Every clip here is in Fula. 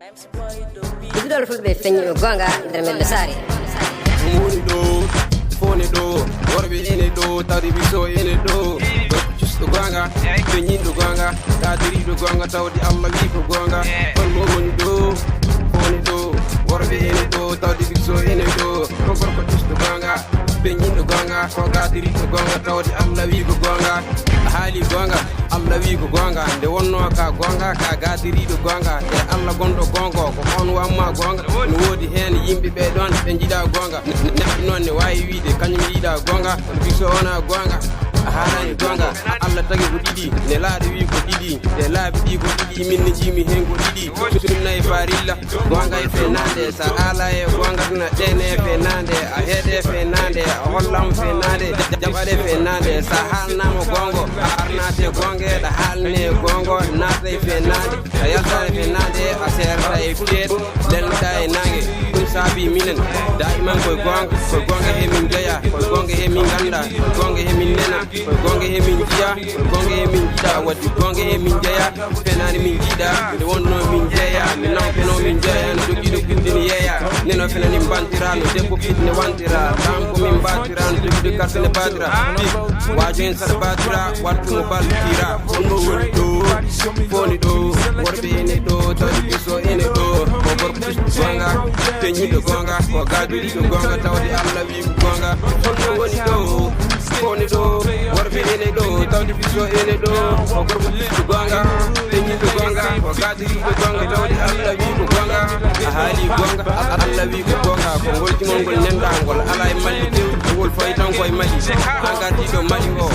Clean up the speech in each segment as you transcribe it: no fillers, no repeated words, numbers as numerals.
Ibidol fulɓe feññi gonga nder men sari woni ɗo fone ɗo worɓe ene ɗo tawde biso ene ɗo custo gonga feññinɗo gonga ɗadiriɗo gonga tawde Allah wi ko gonga holmo woni ɗo fone ɗo worɓe ene ɗo tawde biso ene ɗo ko gorko custo gonga feññinɗo gonga ko gadiriɗo gonga tawde Allah wi ko gonga haali gonga Allah wi ko gonga nde wonno ka gonga ka gadiriɗo gonga e Allah gonɗo gongo ko on wamma gonga ne woodi hen yimɓe ɓe ɗon ɓe jiiɗa gonga neɗɗo noon ne wawi wiide kañum yiiɗa gonga biso wona gonga a haalani gonga Allah tagi ko ɗiɗi ne laaɗo wi ko ɗiɗi e laaɓi ɗi ko ɗiɗi min ne jimi hen ko ɗiɗi ɗum nayi farilla gonga e fenade sa ala e gonga tana ɗene e fenade a heeɗe e fenade a hollam fenade jaɓaɗe fenade sa haalnama gongo a arnate gongeɗe haalne gongo naata e fenade a yalta e fenade a serta e feet lelnuɗa e nangue ɗum saabi minen daiman koye gonga hemin jeeya koye gonga hemin ganda koye gonga hemin nena koye gonga hemin jiiya koye gonga hemin jiiɗa wadde gonga hemin jeeya fenade min jiiɗa nde wonno min jeeya mi nawfeno min jeeya no joguiɗo guddini yeeya neno fenani bantira no debbo fitne wantira tanko min batira no joguiɗo carte ne batira wajo hen saɗa batira wattumo ballotira holmo woni ɗo foni ɗo worɓe ene ɗo tawde biso ene ɗo ko gorko custo gonga feññiɗo gonga ko gadiriɗo gonga tawde Allah wi ko gonga holmo woni ɗo foni ɗo worɓe ene ɗo tawde biso ene ɗo ko gorko custo gonga feññiɗo gonga ko gadiriɗo gonga tawde Allah wi ko gonga a haali gonga Allah wi ko gonga ko ngol timol ngol nendagol ala e malli kewɗi ngol fayi tan koye mali an gardiɗo mali o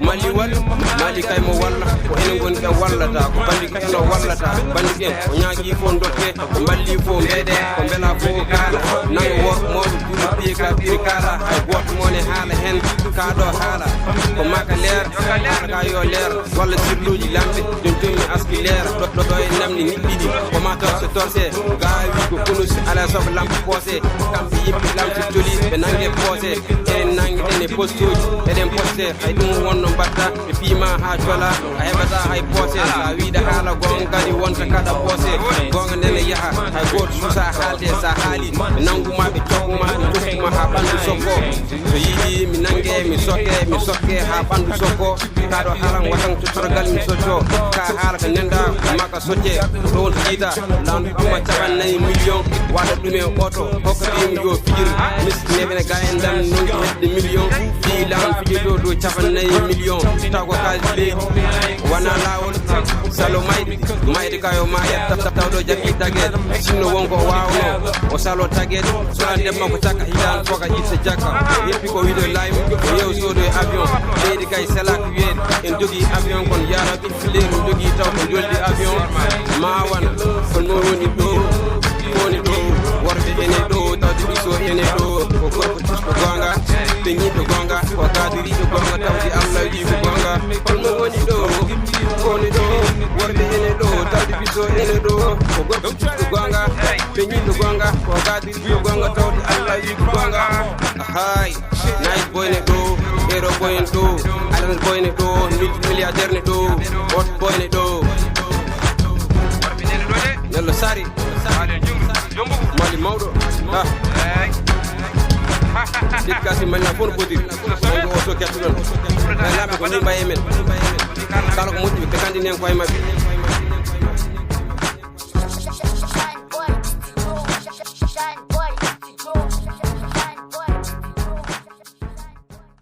mali walla mali kaymo walla ko enen goni ɓe wallata ko bandi katano wallata bandi ɗen ko ñaagui fo dokke ko balli fo mbeeɗe ko beela fo kaala nayo worko mawɗo duuɗo piye ka piri kaala hay goto mone haala hen kaɗo haala ko maka leer haala ka yo leer walla sirluji lamɓe jon joni aski leera ɗo e namdi niɗɗiɗi koma torse gawi ko konusi ala saabu lampe poosé kamɓe yimɓe lampe joli ɓe nangue poosé en nangue ɗen e poste uji eɗen poste hay ɗum wonno mbatta ɓe piima ha cola a heɓata hay poosé sa wiide haala gonga kadi wonta kaɗa poosé gonga nene yaaha hay goto susa haalde sa haali ɓe nangguma ɓe cokkuma ɓe jokkuma ha ɓandu sokko so yiiɗi mi nangue mi sokke ha ɓandu sokko kaɗo haalan watan cottorgal mi socco ka haala ko nenda maka socce ɗo wonto jiita landu ɗuma 4 million waɗa ɗum e oto hokka ɗimi yo fijir miskineɓene ga en dam nongi hedde million fi laam fijirɗo dow 4 million taw ko kalis leydi wona lawol salo mayde kayo ma yetta tawɗo jaggi taguede sinno wonko wawno o salo taguede sona ndemma ko cakka hitande foka itta jakka yeppi ko wiiɗo laymo o yew sodo e avion leydi kay selak wiyeede en jogui avion kon yara ɓiɗ fileru jogui taw ko joldi avion ma wana holno woni ɗo woni ɗo worɓe ene ɗo tawde biso ene ɗo ko gorko custo gonga feññiɗo gonga ko gadiriɗo gonga tawde Allah wi ko gonga holno woni ɗo woni ɗo worɓe ene ɗo tawde biso ene ɗo ko gorko custo gonga feññiɗo gonga ko gadiriɗo gonga tawde Allah wi ko gonga hay nice boy ne ɗo hero boy ne ɗo alan boy ne ɗo multimilliardaire ne ɗo hot boy ne ɗo nello sari mali mawɗo dédicacé malina fof no fotiri o so kettoɗon laɓe ko ni mbaye men kala ko moƴƴi ɓe kandini hen koye mabɓe